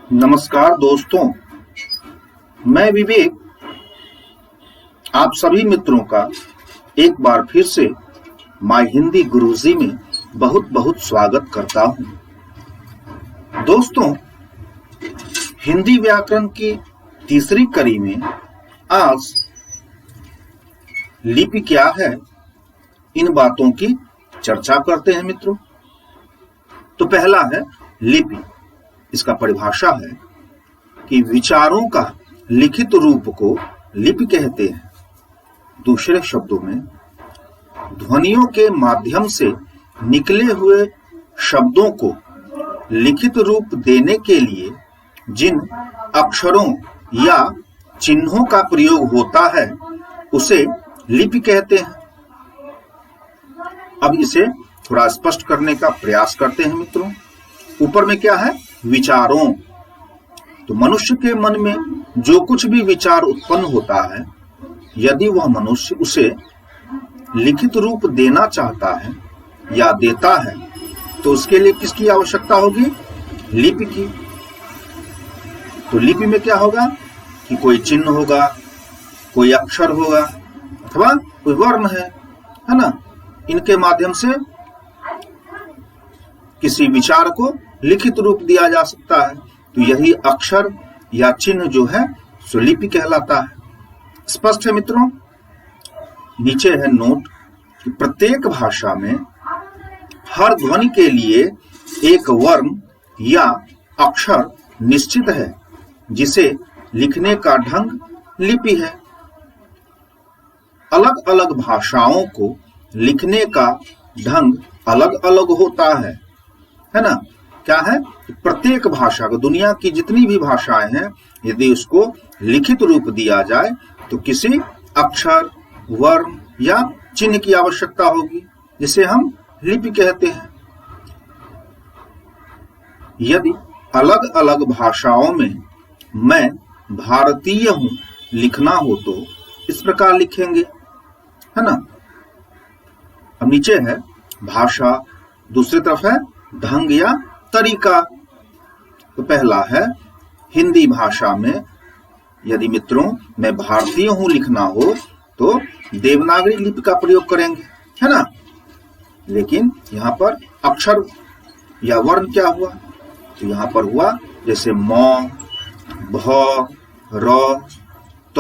नमस्कार दोस्तों, मैं विवेक आप सभी मित्रों का एक बार फिर से माय हिंदी गुरुजी में बहुत बहुत स्वागत करता हूं। दोस्तों, हिंदी व्याकरण की तीसरी कड़ी में आज लिपि क्या है, इन बातों की चर्चा करते हैं मित्रों। तो पहला है लिपि। इसका परिभाषा है कि विचारों का लिखित रूप को लिपि कहते हैं। दूसरे शब्दों में, ध्वनियों के माध्यम से निकले हुए शब्दों को लिखित रूप देने के लिए जिन अक्षरों या चिन्हों का प्रयोग होता है उसे लिपि कहते हैं। अब इसे थोड़ा स्पष्ट करने का प्रयास करते हैं मित्रों। ऊपर में क्या है? विचारों। तो मनुष्य के मन में जो कुछ भी विचार उत्पन्न होता है, यदि वह मनुष्य उसे लिखित रूप देना चाहता है या देता है, तो उसके लिए किसकी आवश्यकता होगी? लिपि की। तो लिपि में क्या होगा कि कोई चिन्ह होगा, कोई अक्षर होगा अथवा कोई वर्ण है ना। इनके माध्यम से किसी विचार को लिखित रूप दिया जा सकता है। तो यही अक्षर या चिन्ह जो है सो लिपि कहलाता है। स्पष्ट है मित्रों? नीचे है नोट कि प्रत्येक भाषा में हर ध्वनि के लिए एक वर्ण या अक्षर निश्चित है, जिसे लिखने का ढंग लिपि है। अलग अलग भाषाओं को लिखने का ढंग अलग अलग होता है ना। क्या है? प्रत्येक भाषा को, दुनिया की जितनी भी भाषाएं हैं, यदि उसको लिखित रूप दिया जाए तो किसी अक्षर, वर्ण या चिन्ह की आवश्यकता होगी, जिसे हम लिपि कहते हैं। यदि अलग अलग भाषाओं में मैं भारतीय हूं लिखना हो तो इस प्रकार लिखेंगे, है ना। अब नीचे है भाषा, दूसरी तरफ है ढंग या तरीका। तो पहला है हिंदी भाषा में यदि मित्रों मैं भारतीय हूं लिखना हो तो देवनागरी लिपि का प्रयोग करेंगे, है ना। लेकिन यहां पर अक्षर या वर्ण क्या हुआ? तो यहां पर हुआ जैसे म, भ, र, त,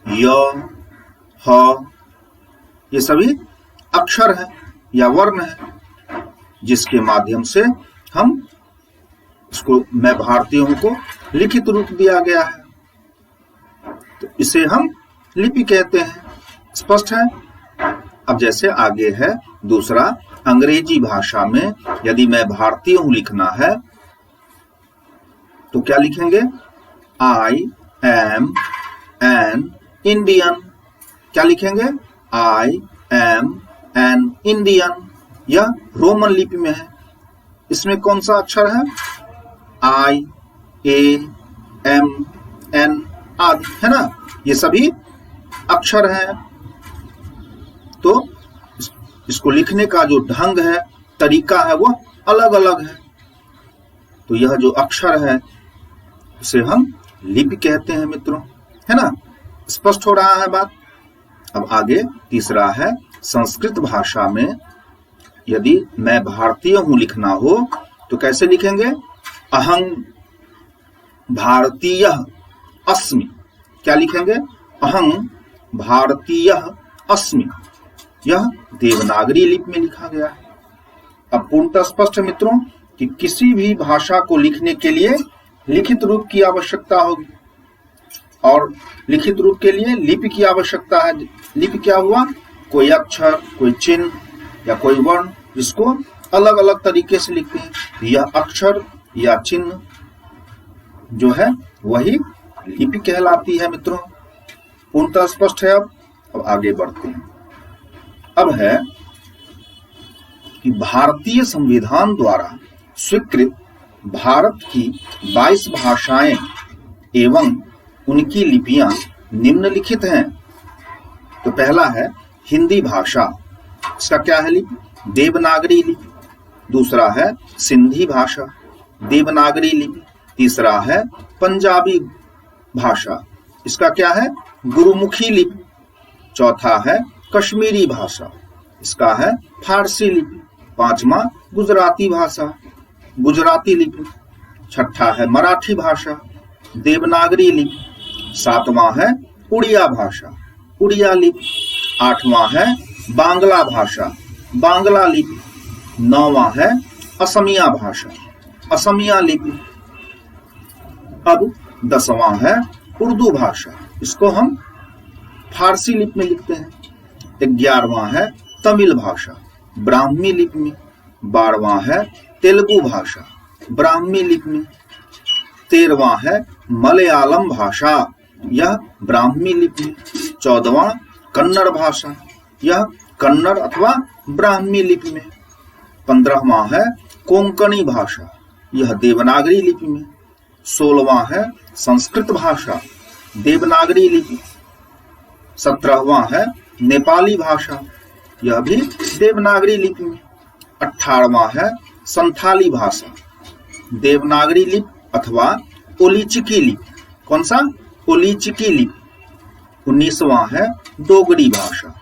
य, ह, ये सभी अक्षर है या वर्ण है, जिसके माध्यम से हम इसको मैं भारतीय हूं को लिखित रूप दिया गया है। तो इसे हम लिपि कहते हैं। स्पष्ट है? अब जैसे आगे है दूसरा, अंग्रेजी भाषा में यदि मैं भारतीय हूं लिखना है तो क्या लिखेंगे? I am an Indian. क्या लिखेंगे? I am an Indian. यह रोमन लिपि में है। इसमें कौन सा अक्षर है? आई, ए, एम, एन आदि, है ना। ये सभी अक्षर हैं। तो इसको लिखने का जो ढंग है, तरीका है, वो अलग अलग है। तो यह जो अक्षर है उसे हम लिपि कहते हैं मित्रों, है ना। स्पष्ट हो रहा है बात? अब आगे तीसरा है संस्कृत भाषा में यदि मैं भारतीय हूं लिखना हो तो कैसे लिखेंगे? अहं भारतीयः अस्मि। क्या लिखेंगे? अहं भारतीयः अस्मि। यह देवनागरी लिपि में लिखा गया है। अब पूर्णतः स्पष्ट है मित्रों कि किसी भी भाषा को लिखने के लिए लिखित रूप की आवश्यकता होगी, और लिखित रूप के लिए लिपि की आवश्यकता है। लिपि क्या हुआ? कोई अक्षर, कोई चिन्ह या कोई वर्ण, जिसको अलग अलग तरीके से लिखते हैं। यह अक्षर या चिन्ह जो है वही लिपि कहलाती है मित्रों। पूर्णतः स्पष्ट है? अब आगे बढ़ते हैं। अब है कि भारतीय संविधान द्वारा स्वीकृत भारत की 22 भाषाएं एवं उनकी लिपियां निम्नलिखित हैं। तो पहला है हिंदी भाषा। इसका क्या है लिपि? देवनागरी लिपि। दूसरा है सिंधी भाषा, देवनागरी लिपि। तीसरा है पंजाबी भाषा, इसका क्या है गुरुमुखी लिपि। चौथा है कश्मीरी भाषा, इसका है फारसी लिपि। पांचवा गुजराती भाषा, गुजराती लिपि। छठा है मराठी भाषा, देवनागरी लिपि। सातवां है उड़िया भाषा, उड़िया लिपि। आठवां है बांग्ला भाषा, बांग्ला लिपि। नौवां है असमिया भाषा, असमिया लिपि। अब 10वां है उर्दू भाषा, इसको हम फारसी लिपि में लिखते हैं। 11वां है तमिल भाषा, ब्राह्मी लिपि में। 12वां है तेलुगु भाषा, ब्राह्मी लिपि में। 13वां है मलयालम भाषा, यह ब्राह्मी लिपि में। 14वां कन्नड़ भाषा, यह कन्नड़ अथवा ब्राह्मी लिपि में। 15वां है कोंकणी भाषा, यह देवनागरी लिपि में। 16वां है संस्कृत भाषा, देवनागरी लिपि। 17वां है नेपाली भाषा, यह भी देवनागरी लिपि में। 18वां है संथाली भाषा, देवनागरी लिपि अथवा ओलीचिकी लिपि। कौन सा ओलीचिकी लिपि। 19वां है डोगरी भाषा,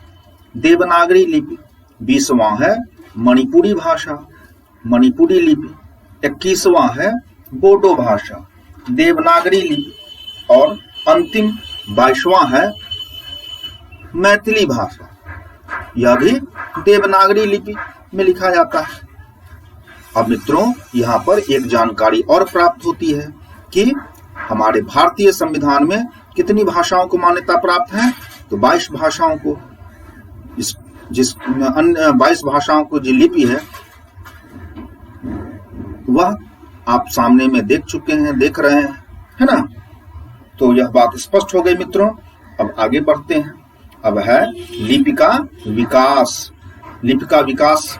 देवनागरी लिपि। 20वां है मणिपुरी भाषा, मणिपुरी लिपि। 21वां है बोडो भाषा, देवनागरी लिपि। और अंतिम 22वां है मैथिली भाषा, यह भी देवनागरी लिपि में लिखा जाता है। अब मित्रों यहाँ पर एक जानकारी और प्राप्त होती है कि हमारे भारतीय संविधान में कितनी भाषाओं को मान्यता प्राप्त है, तो 22 भाषाओं को। जिस अन्य 22 भाषाओं को जो लिपि है वह आप सामने में देख चुके हैं, देख रहे हैं, है ना। तो यह बात स्पष्ट हो गई मित्रों। अब आगे बढ़ते हैं। अब है लिपि का विकास। लिपि का विकास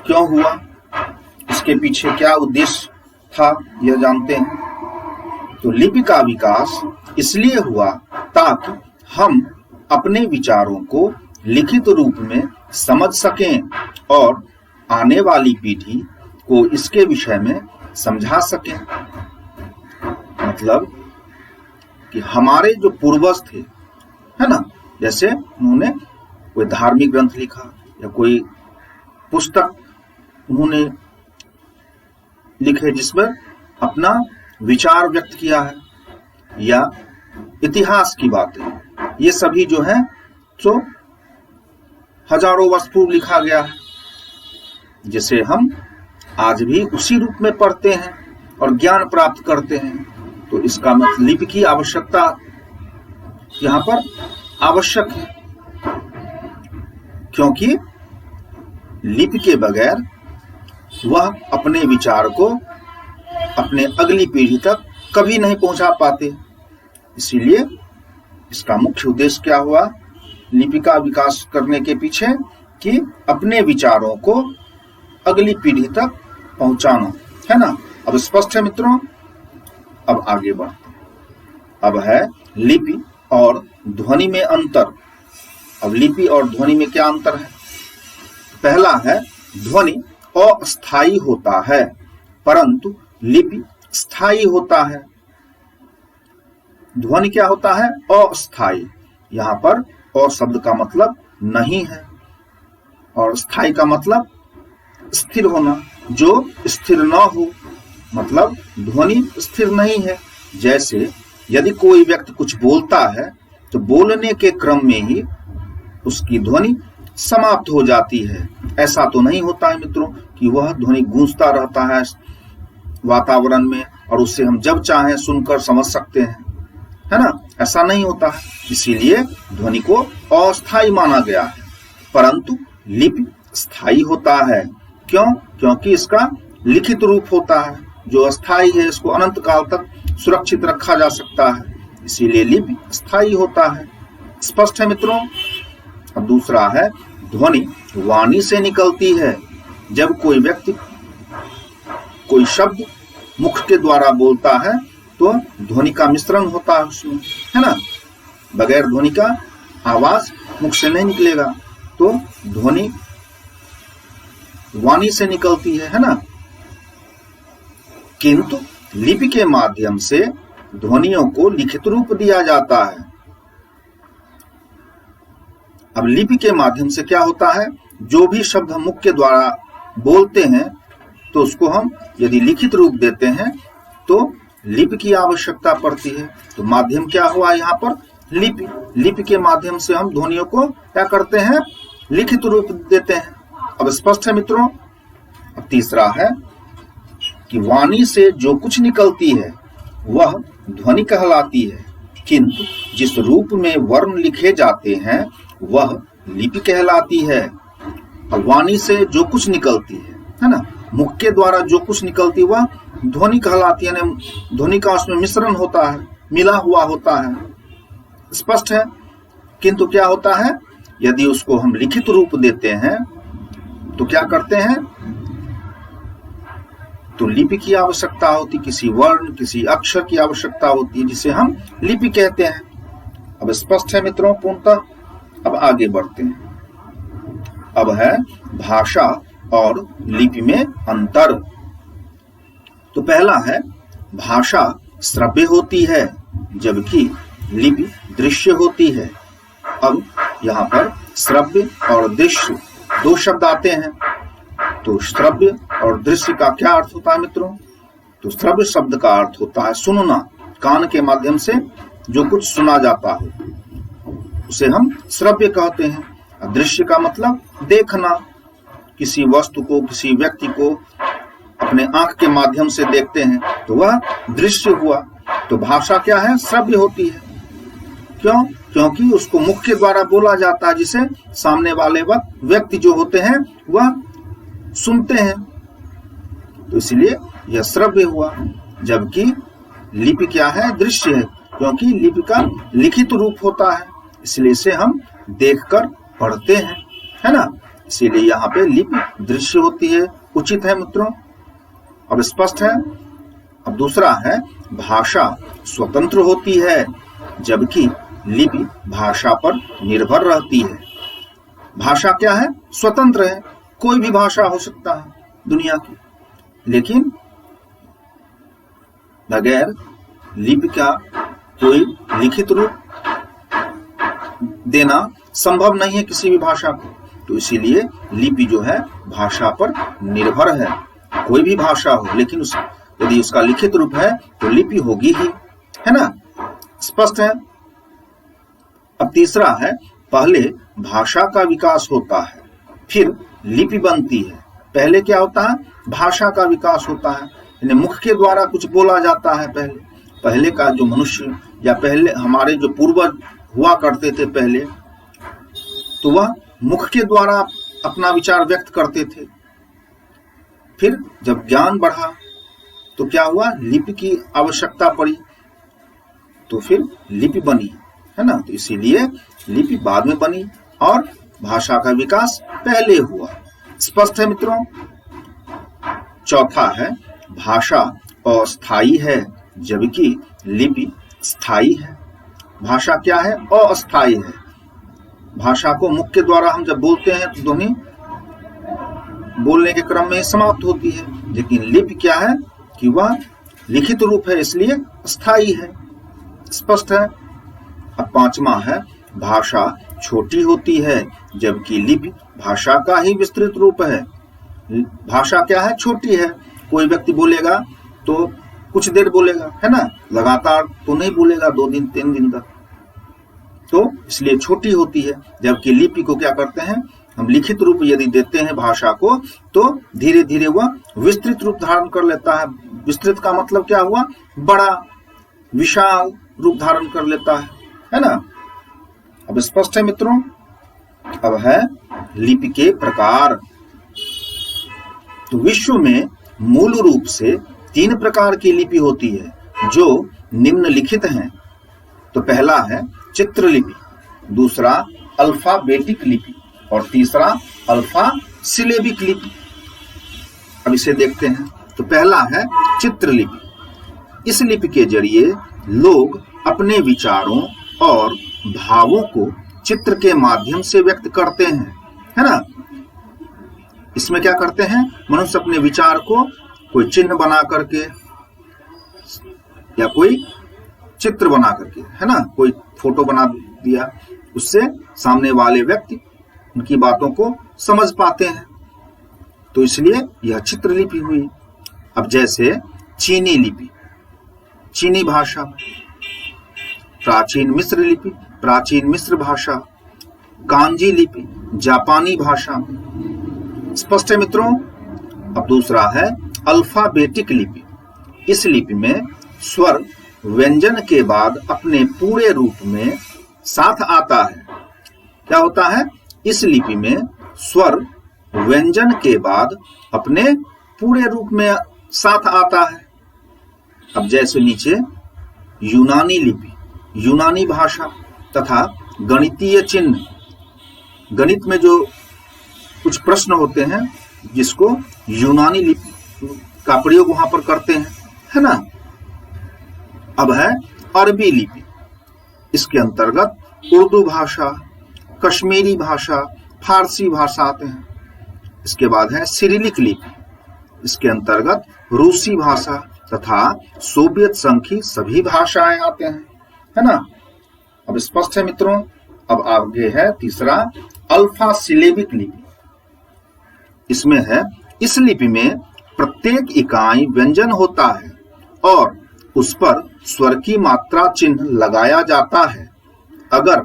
क्यों हुआ, इसके पीछे क्या उद्देश्य था, यह जानते हैं। तो लिपि का विकास इसलिए हुआ ताकि हम अपने विचारों को लिखित रूप में समझ सकें और आने वाली पीढ़ी को इसके विषय में समझा सकें। मतलब कि हमारे जो पूर्वज थे, है ना, जैसे उन्होंने कोई धार्मिक ग्रंथ लिखा या कोई पुस्तक उन्होंने लिखे जिसमें अपना विचार व्यक्त किया है, या इतिहास की बातें, ये सभी जो है जो हजारों वर्ष पूर्व लिखा गया है, जिसे हम आज भी उसी रूप में पढ़ते हैं और ज्ञान प्राप्त करते हैं। तो इसका मतलब लिपि की आवश्यकता यहाँ पर आवश्यक है, क्योंकि लिपि के बगैर वह अपने विचार को अपने अगली पीढ़ी तक कभी नहीं पहुंचा पाते। इसीलिए इसका मुख्य उद्देश्य क्या हुआ लिपि का विकास करने के पीछे, कि अपने विचारों को अगली पीढ़ी तक पहुंचाना, है ना। अब स्पष्ट है मित्रों। अब आगे बढ़ते हैं। अब है लिपि और ध्वनि में अंतर। अब लिपि और ध्वनि में क्या अंतर है। पहला है ध्वनि अस्थायी होता है, परंतु लिपि स्थायी होता है। ध्वनि क्या होता है, अस्थायी। यहाँ पर अ शब्द का मतलब नहीं है और स्थायी का मतलब स्थिर होना, जो स्थिर न हो, मतलब ध्वनि स्थिर नहीं है। जैसे यदि कोई व्यक्ति कुछ बोलता है तो बोलने के क्रम में ही उसकी ध्वनि समाप्त हो जाती है। ऐसा तो नहीं होता है मित्रों कि वह ध्वनि गूंजता रहता है वातावरण में और उससे हम जब चाहें सुनकर समझ सकते हैं, है ना। ऐसा नहीं होता है। इसीलिए ध्वनि को अस्थायी माना गया है, परंतु लिपि स्थायी होता है। क्यों? क्योंकि इसका लिखित रूप होता है जो अस्थायी है, इसको अनंत काल तक सुरक्षित रखा जा सकता है, इसीलिए लिपि स्थायी होता है। स्पष्ट है मित्रों। अब दूसरा है ध्वनि वाणी से निकलती है। जब कोई व्यक्ति कोई शब्द मुख के द्वारा बोलता है तो ध्वनि का मिश्रण होता है उसमें, है ना। बगैर ध्वनि का आवाज मुख से नहीं निकलेगा, तो ध्वनि वाणी से निकलती है ना। किंतु लिपि के माध्यम से ध्वनियों को लिखित रूप दिया जाता है। अब लिपि के माध्यम से क्या होता है, जो भी शब्द हम मुख के द्वारा बोलते हैं तो उसको हम यदि लिखित रूप देते हैं तो लिपि की आवश्यकता पड़ती है। तो माध्यम क्या हुआ यहाँ पर, लिपि। लिपि के माध्यम से हम ध्वनियों को क्या करते हैं, लिखित रूप देते हैं। अब स्पष्ट है मित्रों। अब तीसरा है कि वाणी से जो कुछ निकलती है वह ध्वनि कहलाती है, किंतु जिस रूप में वर्ण लिखे जाते हैं वह लिपि कहलाती है। अब वाणी से जो कुछ निकलती है ना, मुख के द्वारा जो कुछ निकलती है वह ध्वनि कहलाती है। ध्वनि का उसमें मिश्रण होता है, मिला हुआ होता है। स्पष्ट है। किंतु क्या होता है, यदि उसको हम लिखित रूप देते हैं तो क्या करते हैं, तो लिपि की आवश्यकता होती, किसी वर्ण किसी अक्षर की आवश्यकता होती है, जिसे हम लिपि कहते हैं। अब स्पष्ट है मित्रों पूर्णतः। अब आगे बढ़ते हैं। अब है भाषा और लिपि में अंतर। तो पहला है भाषा श्रव्य होती है जबकि लिपि दृश्य होती है। अब यहाँ पर श्रव्य और दृश्य दो शब्द आते हैं। तो श्रव्य और दृश्य का क्या अर्थ होता है मित्रों, तो श्रव्य शब्द का अर्थ होता है सुनना, कान के माध्यम से जो कुछ सुना जाता हो उसे हम श्रव्य कहते हैं। दृश्य का मतलब देखना, किसी वस्तु को किसी व्यक्ति को अपने आंख के माध्यम से देखते हैं तो वह दृश्य हुआ। तो भाषा क्या है, श्रव्य होती है। क्यों, क्योंकि उसको मुख के द्वारा बोला जाता है, जिसे सामने वाले व्यक्ति जो होते हैं वह सुनते हैं, तो इसलिए यह श्रव्य हुआ। जबकि लिपि क्या है, दृश्य है, क्योंकि लिपि का लिखित रूप होता है, इसलिए इसे हम देखकर पढ़ते हैं, है ना। इसीलिए यहाँ पे लिपि दृश्य होती है। उचित है मित्रों। अब स्पष्ट है। अब दूसरा है भाषा स्वतंत्र होती है जबकि लिपि भाषा पर निर्भर रहती है। भाषा क्या है, स्वतंत्र है, कोई भी भाषा हो सकता है दुनिया की, लेकिन बगैर लिपि का कोई लिखित रूप देना संभव नहीं है किसी भी भाषा को। तो इसीलिए लिपि जो है भाषा पर निर्भर है। कोई भी भाषा हो लेकिन यदि उसका लिखित रूप है तो लिपि होगी ही, है ना। स्पष्ट है। अब तीसरा है पहले भाषा का विकास होता है फिर लिपि बनती है। पहले क्या होता है, भाषा का विकास होता है, यानी मुख के द्वारा कुछ बोला जाता है। पहले का जो मनुष्य या पहले हमारे जो पूर्वज हुआ करते थे पहले, तो वह मुख के द्वारा अपना विचार व्यक्त करते थे। फिर जब ज्ञान बढ़ा तो क्या हुआ, लिपि की आवश्यकता पड़ी, तो फिर लिपि बनी, है ना। तो इसीलिए लिपि बाद में बनी और भाषा का विकास पहले हुआ। स्पष्ट है मित्रों। चौथा है भाषा अस्थायी है जबकि लिपि स्थायी है। भाषा क्या है, अस्थायी है। भाषा को मुख के द्वारा हम जब बोलते हैं तो ध्वनि बोलने के क्रम में समाप्त होती है, लेकिन लिपि क्या है कि वह लिखित रूप है, इसलिए स्थायी है। स्पष्ट है। अब पांचवा है भाषा छोटी होती है जबकि लिपि भाषा का ही विस्तृत रूप है। भाषा क्या है, छोटी है। कोई व्यक्ति बोलेगा तो कुछ देर बोलेगा, है ना, लगातार तो नहीं बोलेगा 2 दिन 3 दिन तक, तो इसलिए छोटी होती है। जबकि लिपि को क्या करते हैं, हम लिखित रूप यदि देते हैं भाषा को तो धीरे धीरे वह विस्तृत रूप धारण कर लेता है। विस्तृत का मतलब क्या हुआ, बड़ा विशाल रूप धारण कर लेता है ना। अब स्पष्ट है मित्रों। अब है लिपि के प्रकार। तो विश्व में मूल रूप से 3 प्रकार की लिपि होती है जो निम्नलिखित हैं। तो पहला है चित्रलिपि, दूसरा अल्फाबेटिक लिपि और तीसरा अल्फा सिलेबिक लिपि। अब इसे देखते हैं। तो पहला है चित्रलिपि। इस लिपि के जरिए लोग अपने विचारों और भावों को चित्र के माध्यम से व्यक्त करते हैं, है ना। इसमें क्या करते हैं, मनुष्य अपने विचार को कोई चिन्ह बना करके या कोई चित्र बना करके, है ना, कोई फोटो बना दिया, उससे सामने वाले व्यक्ति उनकी बातों को समझ पाते हैं, तो इसलिए यह चित्रलिपि हुई। अब जैसे चीनी लिपि, चीनी भाषा, प्राचीन मिस्र लिपि, प्राचीन मिस्र भाषा, कांजी लिपि, जापानी भाषा। स्पष्ट है मित्रों। अब दूसरा है अल्फाबेटिक लिपि। इस लिपि में स्वर व्यंजन के बाद अपने पूरे रूप में साथ आता है। क्या होता है? इस लिपि में स्वर व्यंजन के बाद अपने पूरे रूप में साथ आता है। अब जैसे नीचे यूनानी लिपि, यूनानी भाषा तथा गणितीय चिन्ह, गणित में जो कुछ प्रश्न होते हैं जिसको यूनानी लिपि का प्रयोग वहां पर करते हैं, है ना। अब है अरबी लिपि। इसके अंतर्गत उर्दू भाषा, कश्मीरी भाषा, फारसी भाषा आते हैं। इसके बाद है सिरिलिक लिपि। इसके अंतर्गत रूसी भाषा तथा सोवियत संघ की सभी भाषाएं आते हैं, है ना। अब स्पष्ट है मित्रों। अब आगे है तीसरा अल्फा सिलेबिक लिपि। इसमें है, इस लिपि में प्रत्येक इकाई व्यंजन होता है और उस पर स्वर की मात्रा चिन्ह लगाया जाता है। अगर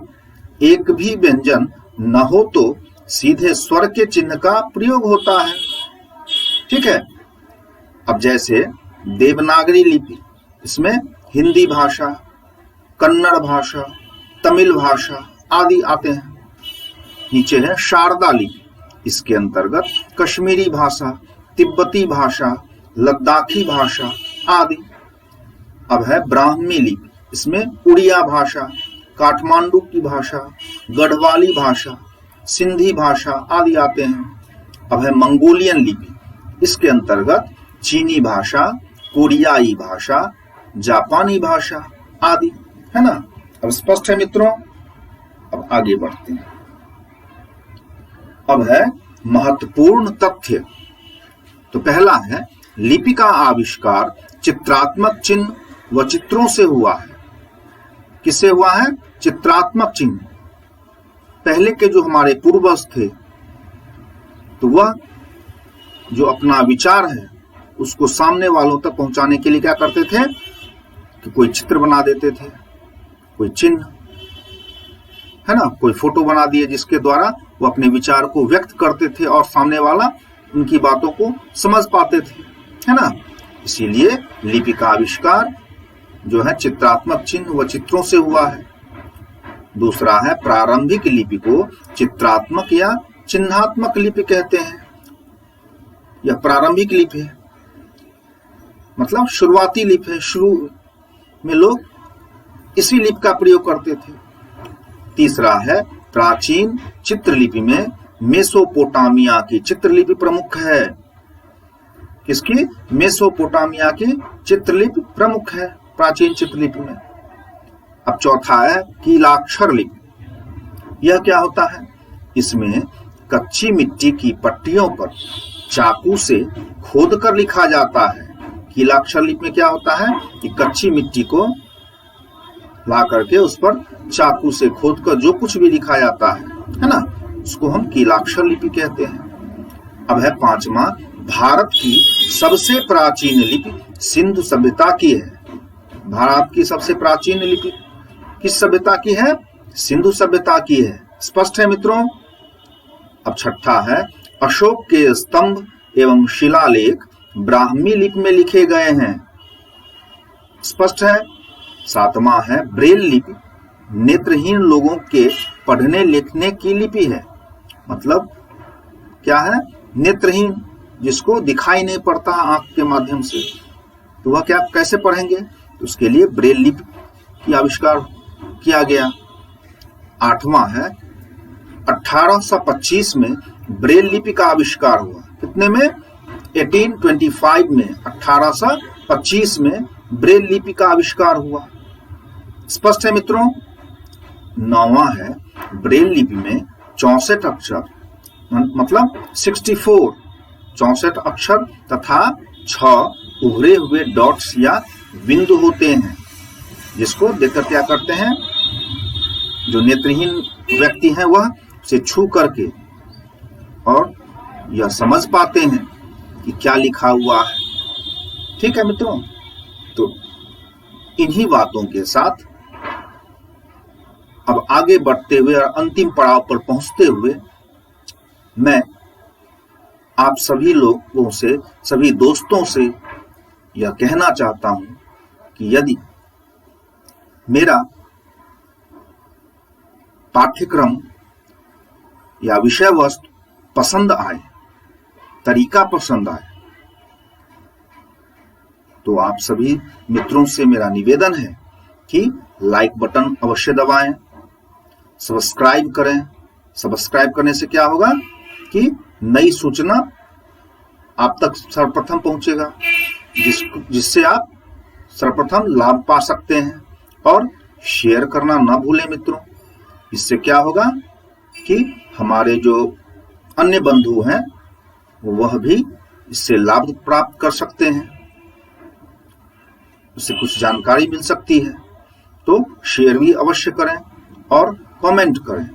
एक भी व्यंजन न हो तो सीधे स्वर के चिन्ह का प्रयोग होता है। ठीक है। अब जैसे देवनागरी लिपि, इसमें हिंदी भाषा, कन्नड़ भाषा, तमिल भाषा आदि आते हैं। नीचे है शारदा लिपि। इसके अंतर्गत कश्मीरी भाषा, तिब्बती भाषा, लद्दाखी भाषा आदि। अब है ब्राह्मी लिपि। इसमें उड़िया भाषा, काठमांडू की भाषा, गढ़वाली भाषा, सिंधी भाषा आदि आते हैं। अब है मंगोलियन लिपि। इसके अंतर्गत चीनी भाषा, कोरियाई भाषा, जापानी भाषा आदि, है ना। अब स्पष्ट है मित्रों। अब आगे बढ़ते हैं। अब है महत्वपूर्ण तथ्य। तो पहला है, लिपि का आविष्कार चित्रात्मक चिन्ह व चित्रों से हुआ है। किससे हुआ है? चित्रात्मक चिन्ह। पहले के जो हमारे पूर्वज थे, तो वह जो अपना विचार है उसको सामने वालों तक पहुंचाने के लिए क्या करते थे कि कोई चित्र बना देते थे, कोई चिन्ह, है ना, कोई फोटो बना दिए जिसके द्वारा वो अपने विचार को व्यक्त करते थे और सामने वाला उनकी बातों को समझ पाते थे, है ना। इसीलिए लिपि का आविष्कार जो है चित्रात्मक चिन्ह व चित्रों से हुआ है। दूसरा है प्रारंभिक लिपि को चित्रात्मक या चिन्हात्मक लिपि कहते हैं। यह प्रारंभिक लिपि है, मतलब शुरुआती लिपि है। शुरू में लोग इसी लिपि का प्रयोग करते थे। तीसरा है प्राचीन चित्रलिपि में मेसोपोटामिया की चित्रलिपि प्रमुख है। किसकी? मेसोपोटामिया की चित्रलिपि प्रमुख है प्राचीन चित्रलिपि में। अब चौथा है कीलाक्षर लिपि। यह क्या होता है? इसमें कच्ची मिट्टी की पट्टियों पर चाकू से खोदकर लिखा जाता है। कीलाक्षर लिपि में क्या होता है कि कच्ची मिट्टी को ला करके उस पर चाकू से खोदकर जो कुछ भी लिखा जाता है ना, उसको हम कीलाक्षर लिपि कहते हैं। अब है पांचवा, भारत की सबसे प्राचीन लिपि सिंधु सभ्यता की है। भारत की सबसे प्राचीन लिपि किस सभ्यता की है? सिंधु सभ्यता की है। स्पष्ट है मित्रों। अब छठा है अशोक के स्तंभ एवं शिलालेख ब्राह्मी लिपि में लिखे गए हैं। स्पष्ट है। सातवां है ब्रेल लिपि, नेत्रहीन लोगों के पढ़ने लिखने की लिपि है। मतलब क्या है? नेत्रहीन, जिसको दिखाई नहीं पड़ता आंख के माध्यम से, तो वह क्या कैसे पढ़ेंगे? तो उसके लिए ब्रेल लिपि की आविष्कार किया गया। आठवां है 1825 में ब्रेल लिपि का आविष्कार हुआ। कितने में? 1825 में, 1825 में ब्रेल लिपि का आविष्कार हुआ। स्पष्ट है मित्रों। नौवां है ब्रेल लिपि में 64 अक्षर, मतलब 64 अक्षर तथा 6 उभरे हुए डॉट्स या बिंदु होते हैं, जिसको देखकर क्या करते हैं, जो नेत्रहीन व्यक्ति हैं वह उसे छू करके और यह समझ पाते हैं कि क्या लिखा हुआ है। ठीक है मित्रों, तो इन्हीं बातों के साथ अब आगे बढ़ते हुए और अंतिम पड़ाव पर पहुंचते हुए मैं आप सभी लोगों से, सभी दोस्तों से यह कहना चाहता हूं कि यदि मेरा पाठ्यक्रम या विषय वस्तु पसंद आए, तरीका पसंद आए, तो आप सभी मित्रों से मेरा निवेदन है कि लाइक बटन अवश्य दबाएं, सब्सक्राइब करें। सब्सक्राइब करने से क्या होगा कि नई सूचना आप तक सर्वप्रथम पहुंचेगा, जिससे आप सर्वप्रथम लाभ पा सकते हैं। और शेयर करना ना भूलें मित्रों, इससे क्या होगा कि हमारे जो अन्य बंधु हैं वह भी इससे लाभ प्राप्त कर सकते हैं, उससे कुछ जानकारी मिल सकती है। तो शेयर भी अवश्य करें और कमेंट करें।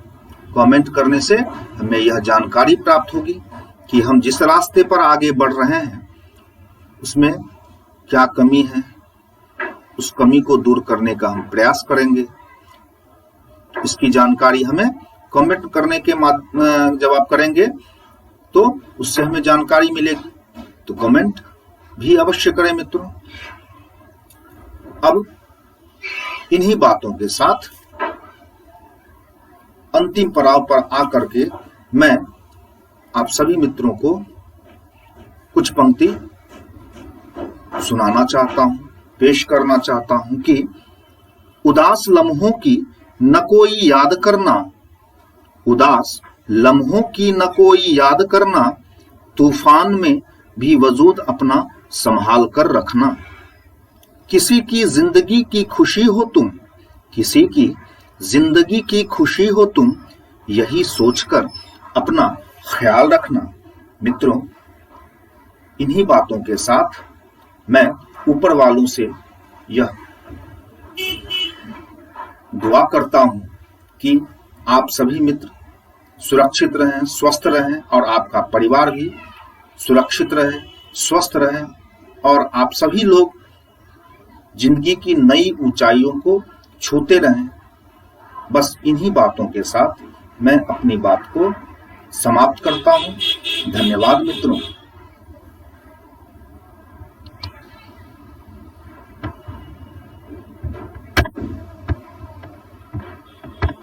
कमेंट करने से हमें यह जानकारी प्राप्त होगी कि हम जिस रास्ते पर आगे बढ़ रहे हैं उसमें क्या कमी है, उस कमी को दूर करने का हम प्रयास करेंगे। इसकी जानकारी हमें कमेंट करने के जब आप करेंगे तो उससे हमें जानकारी मिलेगी, तो कमेंट भी अवश्य करें मित्रों। अब इन्हीं बातों के साथ अंतिम पड़ाव पर आकर के मैं आप सभी मित्रों को कुछ पंक्ति सुनाना चाहता हूं, पेश करना चाहता हूं कि उदास लम्हों की न कोई याद करना, उदास लम्हों की न कोई याद करना, तूफान में भी वजूद अपना संभाल कर रखना। किसी की जिंदगी की खुशी हो तुम, किसी की जिंदगी की खुशी हो तुम, यही सोचकर अपना ख्याल रखना। मित्रों, इन्हीं बातों के साथ मैं ऊपर वालों से यह दुआ करता हूं कि आप सभी मित्र सुरक्षित रहें, स्वस्थ रहें और आपका परिवार भी सुरक्षित रहे, स्वस्थ रहे और आप सभी लोग जिंदगी की नई ऊंचाइयों को छूते रहें। बस इन्हीं बातों के साथ मैं अपनी बात को समाप्त करता हूं। धन्यवाद मित्रों।